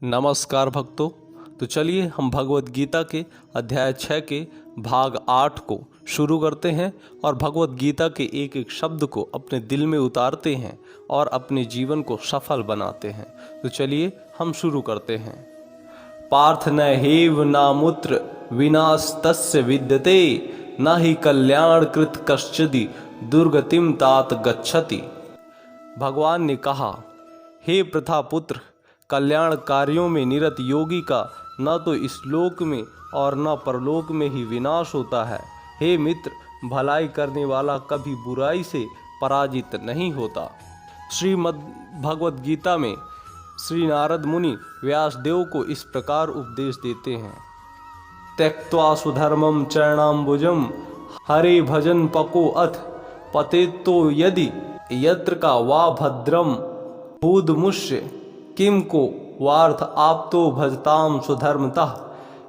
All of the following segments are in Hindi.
नमस्कार भक्तों। तो चलिए हम भगवत गीता के अध्याय 6 के भाग 8 को शुरू करते हैं और भगवत गीता के एक एक शब्द को अपने दिल में उतारते हैं और अपने जीवन को सफल बनाते हैं। तो चलिए हम शुरू करते हैं। पार्थ न हेव नामुत्र विनाश तस्य विद्यते न ही कल्याण कृत कश्चिदि दुर्गतिम तात गच्छति। भगवान ने कहा, हे प्रथा पुत्र, कल्याण कार्यों में निरत योगी का न तो इस लोक में और न परलोक में ही विनाश होता है। हे मित्र, भलाई करने वाला कभी बुराई से पराजित नहीं होता। श्रीमद् भगवद गीता में श्री नारद मुनि व्यासदेव को इस प्रकार उपदेश देते हैं। त्यक्त्वा स्वधर्मं चरणाम्बुजं हरे भजन पको अथ पतेतो यदि यत्र का वा भद्रम भूदमुष्य किम को वार्थ आप्तो भजताम सुधर्मतः।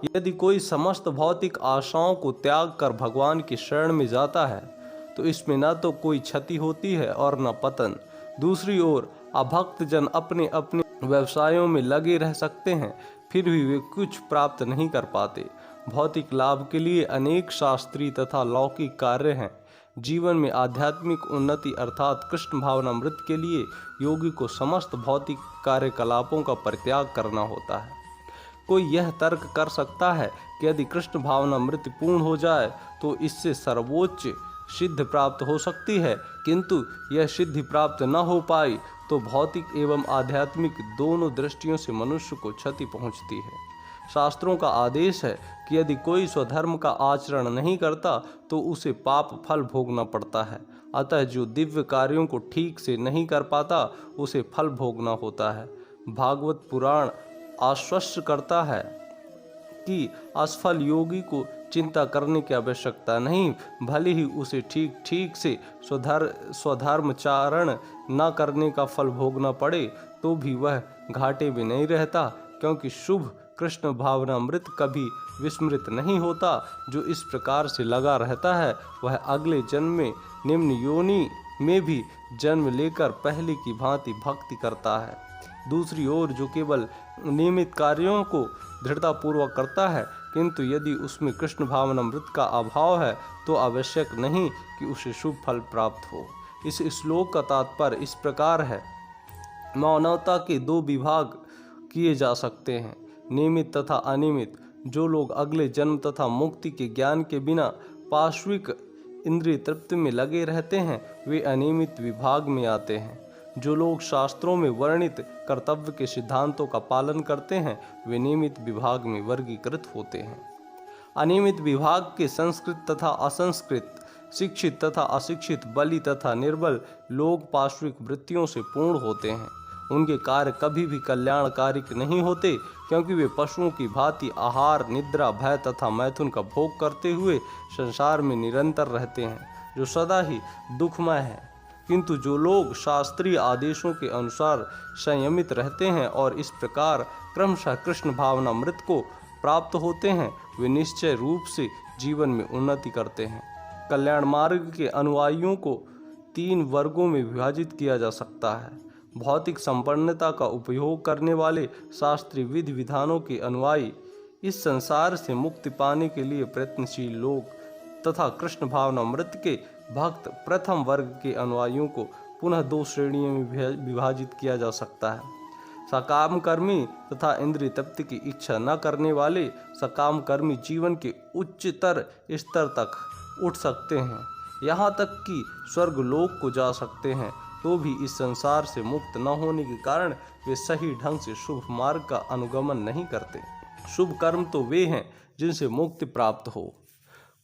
यदि कोई समस्त भौतिक आशाओं को त्याग कर भगवान की शरण में जाता है तो इसमें न तो कोई क्षति होती है और न पतन। दूसरी ओर अभक्त जन अपने अपने व्यवसायों में लगे रह सकते हैं, फिर भी वे कुछ प्राप्त नहीं कर पाते। भौतिक लाभ के लिए अनेक शास्त्रीय तथा लौकिक कार्य हैं। जीवन में आध्यात्मिक उन्नति अर्थात कृष्ण भावनामृत के लिए योगी को समस्त भौतिक कार्यकलापों का परित्याग करना होता है। कोई यह तर्क कर सकता है कि यदि कृष्ण भावनामृत पूर्ण हो जाए तो इससे सर्वोच्च सिद्धि प्राप्त हो सकती है, किंतु यह सिद्धि प्राप्त न हो पाई तो भौतिक एवं आध्यात्मिक दोनों दृष्टियों से मनुष्य को क्षति पहुंचती है। शास्त्रों का आदेश है कि यदि कोई स्वधर्म का आचरण नहीं करता तो उसे पाप फल भोगना पड़ता है। अतः जो दिव्य कार्यों को ठीक से नहीं कर पाता उसे फल भोगना होता है। भागवत पुराण आश्वस्त करता है कि असफल योगी को चिंता करने की आवश्यकता नहीं, भले ही उसे ठीक से स्वधर्मचारण न करने का फल भोगना पड़े तो भी वह घाटे में नहीं रहता, क्योंकि शुभ कृष्ण भावनामृत कभी विस्मृत नहीं होता। जो इस प्रकार से लगा रहता है वह अगले जन्म में निम्न योनि में भी जन्म लेकर पहले की भांति भक्ति करता है। दूसरी ओर जो केवल नियमित कार्यों को दृढ़तापूर्वक करता है, किंतु यदि उसमें कृष्ण भावनामृत का अभाव है तो आवश्यक नहीं कि उसे शुभ फल प्राप्त हो। इस श्लोक का तात्पर्य इस प्रकार है। मानवता के दो विभाग किए जा सकते हैं, नियमित तथा अनियमित। जो लोग अगले जन्म तथा मुक्ति के ज्ञान के बिना पार्श्विक इंद्रिय तृप्ति में लगे रहते हैं वे अनियमित विभाग में आते हैं। जो लोग शास्त्रों में वर्णित कर्तव्य के सिद्धांतों का पालन करते हैं वे नियमित विभाग में वर्गीकृत होते हैं। अनियमित विभाग के संस्कृत तथा असंस्कृत, शिक्षित तथा अशिक्षित, बलि तथा निर्बल लोग पार्श्विक वृत्तियों से पूर्ण होते हैं। उनके कार्य कभी भी कल्याणकारी नहीं होते, क्योंकि वे पशुओं की भांति आहार, निद्रा, भय तथा मैथुन का भोग करते हुए संसार में निरंतर रहते हैं, जो सदा ही दुखमय है। किंतु जो लोग शास्त्रीय आदेशों के अनुसार संयमित रहते हैं और इस प्रकार क्रमशः कृष्ण भावनामृत को प्राप्त होते हैं वे निश्चय रूप से जीवन में उन्नति करते हैं। कल्याण मार्ग के अनुयायियों को 3 वर्गों में विभाजित किया जा सकता है। भौतिक संपन्नता का उपयोग करने वाले शास्त्रीय विधि विधानों के अनुयायी, इस संसार से मुक्ति पाने के लिए प्रयत्नशील लोग, तथा कृष्ण भावनामृत के भक्त प्रथम वर्ग के अनुयायियों को पुनः 2 श्रेणियों में विभाजित किया जा सकता है। सकाम कर्मी तथा इंद्रिय तृप्ति की इच्छा न करने वाले सकाम कर्मी जीवन के उच्चतर स्तर तक उठ सकते हैं, यहाँ तक कि स्वर्ग लोक को जा सकते हैं, तो भी इस संसार से मुक्त न होने के कारण वे सही ढंग से शुभ मार्ग का अनुगमन नहीं करते। शुभ कर्म तो वे हैं जिनसे मुक्ति प्राप्त हो।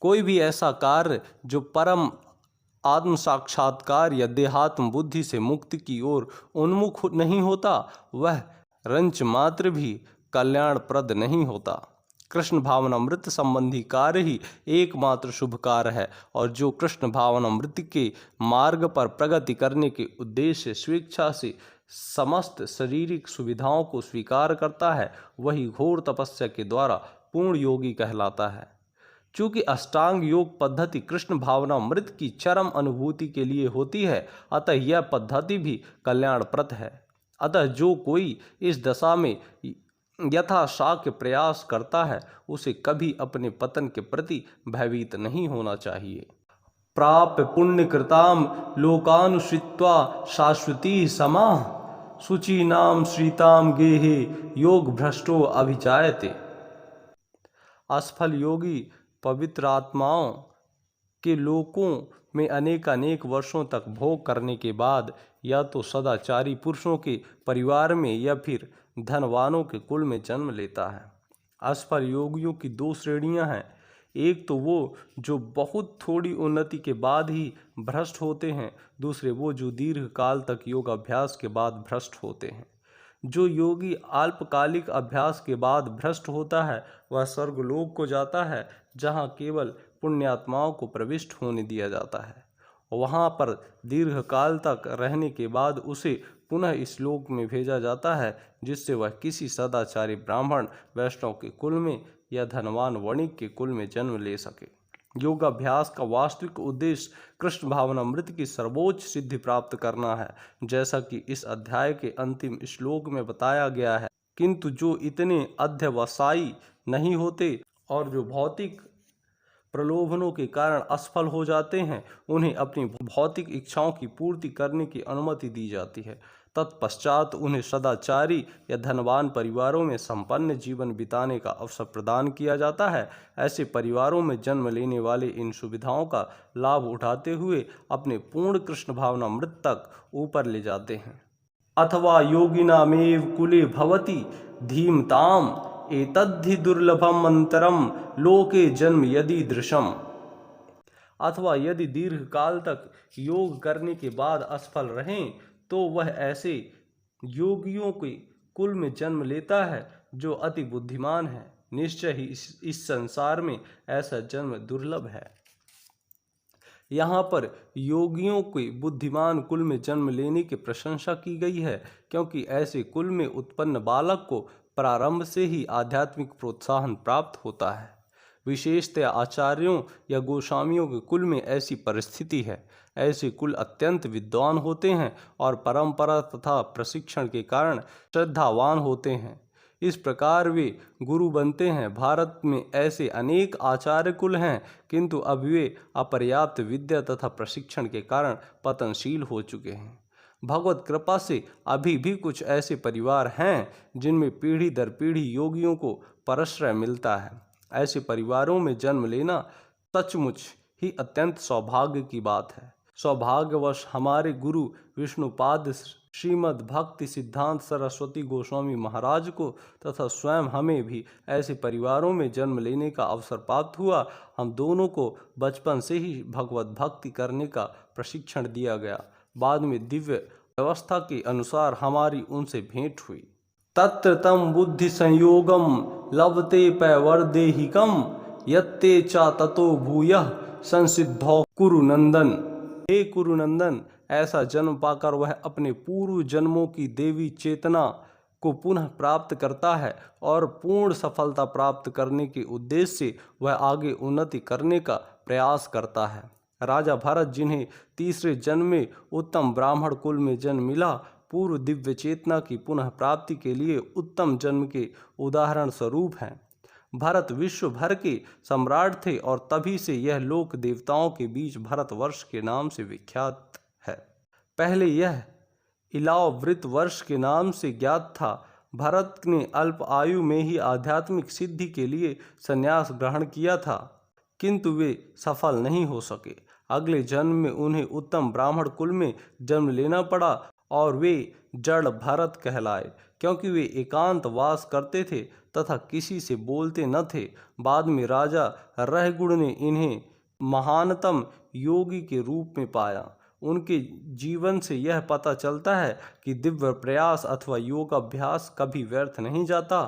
कोई भी ऐसा कार्य जो परम आत्म साक्षात्कार या देहात्म बुद्धि से मुक्ति की ओर उन्मुख नहीं होता वह रंच मात्र भी कल्याणप्रद नहीं होता। कृष्ण भावनामृत संबंधी कार्य ही एकमात्र शुभ कार्य है, और जो कृष्ण भावनामृत के मार्ग पर प्रगति करने के उद्देश्य स्वेच्छा से समस्त शारीरिक सुविधाओं को स्वीकार करता है वही घोर तपस्या के द्वारा पूर्ण योगी कहलाता है। चूँकि अष्टांग योग पद्धति कृष्ण भावनामृत की चरम अनुभूति के लिए होती है, अतः यह पद्धति भी कल्याणप्रद है। अतः जो कोई इस दशा में यथाशाक्य प्रयास करता है उसे कभी अपने पतन के प्रति भयभीत नहीं होना चाहिए। प्राप्य पुण्य कृताम लोकानुश्रित्वा शाश्वती समाः शुचीनाम श्रीताम गेहे योग भ्रष्टो अभिजायते। असफल योगी पवित्र आत्माओं के लोकों में अनेक वर्षों तक भोग करने के बाद या तो सदाचारी पुरुषों के परिवार में या फिर धनवानों के कुल में जन्म लेता है। असफल योगियों की दो श्रेणियां हैं। एक तो वो जो बहुत थोड़ी उन्नति के बाद ही भ्रष्ट होते हैं, दूसरे वो जो दीर्घ काल तक योग अभ्यास के बाद भ्रष्ट होते हैं। जो योगी अल्पकालिक अभ्यास के बाद भ्रष्ट होता है वह स्वर्गलोक को जाता है, जहाँ केवल पुण्यात्माओं को प्रविष्ट होने दिया जाता है। वहाँ पर दीर्घ काल तक रहने के बाद उसे पुनः इस लोक में भेजा जाता है, जिससे वह किसी सदाचारी ब्राह्मण वैष्णव के कुल में या धनवान वणिक के कुल में जन्म ले सके। योगाभ्यास का वास्तविक उद्देश्य कृष्ण भावनामृत की सर्वोच्च सिद्धि प्राप्त करना है, जैसा कि इस अध्याय के अंतिम श्लोक में बताया गया है। किंतु जो इतने अध्यवसायी नहीं होते और जो भौतिक प्रलोभनों के कारण असफल हो जाते हैं, उन्हें अपनी भौतिक इच्छाओं की पूर्ति करने की अनुमति दी जाती है। तत्पश्चात उन्हें सदाचारी या धनवान परिवारों में संपन्न जीवन बिताने का अवसर प्रदान किया जाता है। ऐसे परिवारों में जन्म लेने वाले इन सुविधाओं का लाभ उठाते हुए अपने पूर्ण कृष्ण भावनामृत तक ऊपर ले जाते हैं। अथवा योगिनामेव कुले भवति धीमताम एतद्धि दुर्लभम अंतरम लोके जन्म यदि दृशम। अथवा यदि दीर्घ काल तक योग करने के बाद असफल रहें तो वह ऐसे योगियों के कुल में जन्म लेता है जो अति बुद्धिमान है। निश्चय ही इस संसार में ऐसा जन्म दुर्लभ है। यहाँ पर योगियों के बुद्धिमान कुल में जन्म लेने की प्रशंसा की गई है, क्योंकि ऐसे कुल में उत्पन्न बालक को प्रारंभ से ही आध्यात्मिक प्रोत्साहन प्राप्त होता है। विशेषतः आचार्यों या गोस्वामियों के कुल में ऐसी परिस्थिति है। ऐसे कुल अत्यंत विद्वान होते हैं और परंपरा तथा प्रशिक्षण के कारण श्रद्धावान होते हैं। इस प्रकार वे गुरु बनते हैं। भारत में ऐसे अनेक आचार्य कुल हैं, किंतु अब वे अपर्याप्त विद्या तथा प्रशिक्षण के कारण पतनशील हो चुके हैं। भगवत कृपा से अभी भी कुछ ऐसे परिवार हैं जिनमें पीढ़ी दर पीढ़ी योगियों को परश्रय मिलता है। ऐसे परिवारों में जन्म लेना सचमुच ही अत्यंत सौभाग्य की बात है। सौभाग्यवश हमारे गुरु विष्णुपाद श्रीमद् भक्ति सिद्धांत सरस्वती गोस्वामी महाराज को तथा स्वयं हमें भी ऐसे परिवारों में जन्म लेने का अवसर प्राप्त हुआ। हम दोनों को बचपन से ही भगवत भक्ति करने का प्रशिक्षण दिया गया। बाद में दिव्य व्यवस्था के अनुसार हमारी उनसे भेंट हुई। तत्र तम बुद्धि संयोगम लभते पैवर्देहिकम यत्ते चा ततो भूयः संसिद्धौ कुरुनंदन। हे कुरुनंदन, ऐसा जन्म पाकर वह अपने पूर्व जन्मों की देवी चेतना को पुनः प्राप्त करता है और पूर्ण सफलता प्राप्त करने के उद्देश्य से वह आगे उन्नति करने का प्रयास करता है। राजा भरत, जिन्हें तीसरे जन्म में उत्तम ब्राह्मण कुल में जन्म मिला, पूर्व दिव्य चेतना की पुनः प्राप्ति के लिए उत्तम जन्म के उदाहरण स्वरूप हैं। भरत विश्व भर के सम्राट थे और तभी से यह लोक देवताओं के बीच भरतवर्ष के नाम से विख्यात है। पहले यह इलावृत वर्ष के नाम से ज्ञात था। भरत ने अल्प आयु में ही आध्यात्मिक सिद्धि के लिए संन्यास ग्रहण किया था, किंतु वे सफल नहीं हो सके। अगले जन्म में उन्हें उत्तम ब्राह्मण कुल में जन्म लेना पड़ा और वे जड़ भरत कहलाए, क्योंकि वे एकांत वास करते थे तथा किसी से बोलते न थे। बाद में राजा रहगुण ने इन्हें महानतम योगी के रूप में पाया। उनके जीवन से यह पता चलता है कि दिव्य प्रयास अथवा योग अभ्यास कभी व्यर्थ नहीं जाता।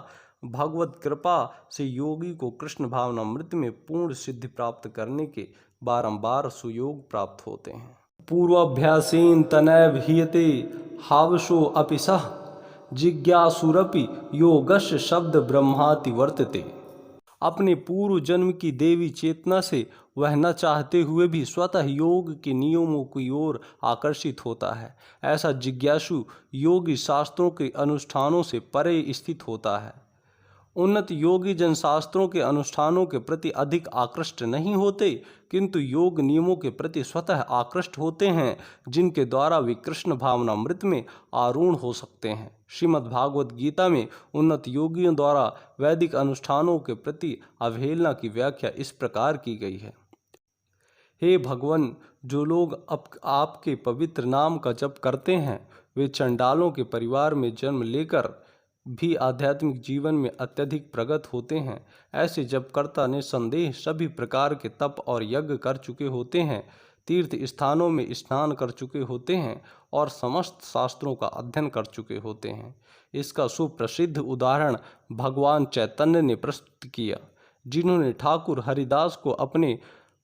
भगवत कृपा से योगी को कृष्ण भावनामृत में पूर्ण सिद्धि प्राप्त करने के बारंबार सुयोग प्राप्त होते हैं। पूर्वाभ्यासेन तनैव हीयते हावशो अपि सः जिज्ञासुरपि योगस्य शब्द ब्रह्माति वर्तते। अपने पूर्व जन्म की देवी चेतना से वह न चाहते हुए भी स्वतः योग के नियमों की ओर आकर्षित होता है। ऐसा जिज्ञासु योगी शास्त्रों के अनुष्ठानों से परे स्थित होता है। उन्नत योगी जन शास्त्रों के अनुष्ठानों के प्रति अधिक आकृष्ट नहीं होते, किंतु योग नियमों के प्रति स्वतः आकृष्ट होते हैं, जिनके द्वारा वे कृष्ण भावनामृत में आरूढ़ हो सकते हैं। श्रीमद् भागवत गीता में उन्नत योगियों द्वारा वैदिक अनुष्ठानों के प्रति अवहेलना की व्याख्या इस प्रकार की गई है। हे भगवान, जो लोग आपके पवित्र नाम का जप करते हैं, वे चंडालों के परिवार में जन्म लेकर भी आध्यात्मिक जीवन में अत्यधिक प्रगत होते हैं। ऐसे जपकर्ता निसंदेह सभी प्रकार के तप और यज्ञ कर चुके होते हैं, तीर्थ स्थानों में स्नान कर चुके होते हैं और समस्त शास्त्रों का अध्ययन कर चुके होते हैं। इसका सुप्रसिद्ध उदाहरण भगवान चैतन्य ने प्रस्तुत किया, जिन्होंने ठाकुर हरिदास को अपने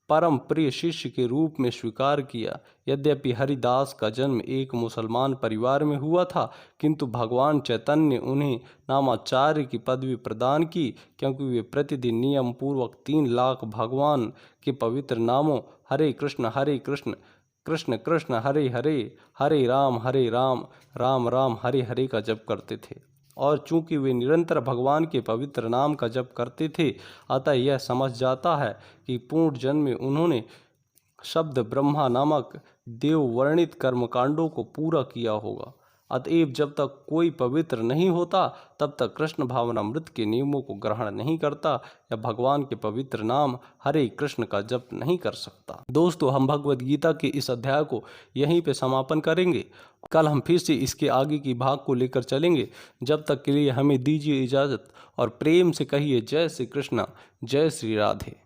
परम प्रिय शिष्य के रूप में स्वीकार किया। यद्यपि हरिदास का जन्म एक मुसलमान परिवार में हुआ था, किंतु भगवान चैतन्य ने उन्हें नामाचार्य की पदवी प्रदान की, क्योंकि वे प्रतिदिन नियम पूर्वक 3 लाख भगवान के पवित्र नामों हरे कृष्ण कृष्ण कृष्ण हरे हरे, हरे राम राम राम हरे हरे का जप करते थे। और चूंकि वे निरंतर भगवान के पवित्र नाम का जप करते थे, अतः यह समझ जाता है कि पूर्ण जन्म में उन्होंने शब्द ब्रह्मा नामक देव वर्णित कर्मकांडों को पूरा किया होगा। अतएव जब तक कोई पवित्र नहीं होता, तब तक कृष्ण भावनामृत के नियमों को ग्रहण नहीं करता या भगवान के पवित्र नाम हरे कृष्ण का जप नहीं कर सकता। दोस्तों, हम भगवद गीता के इस अध्याय को यहीं पे समापन करेंगे। कल हम फिर से इसके आगे की भाग को लेकर चलेंगे। जब तक के लिए हमें दीजिए इजाज़त और प्रेम से कहिए जय श्री कृष्णा, जय श्री राधे।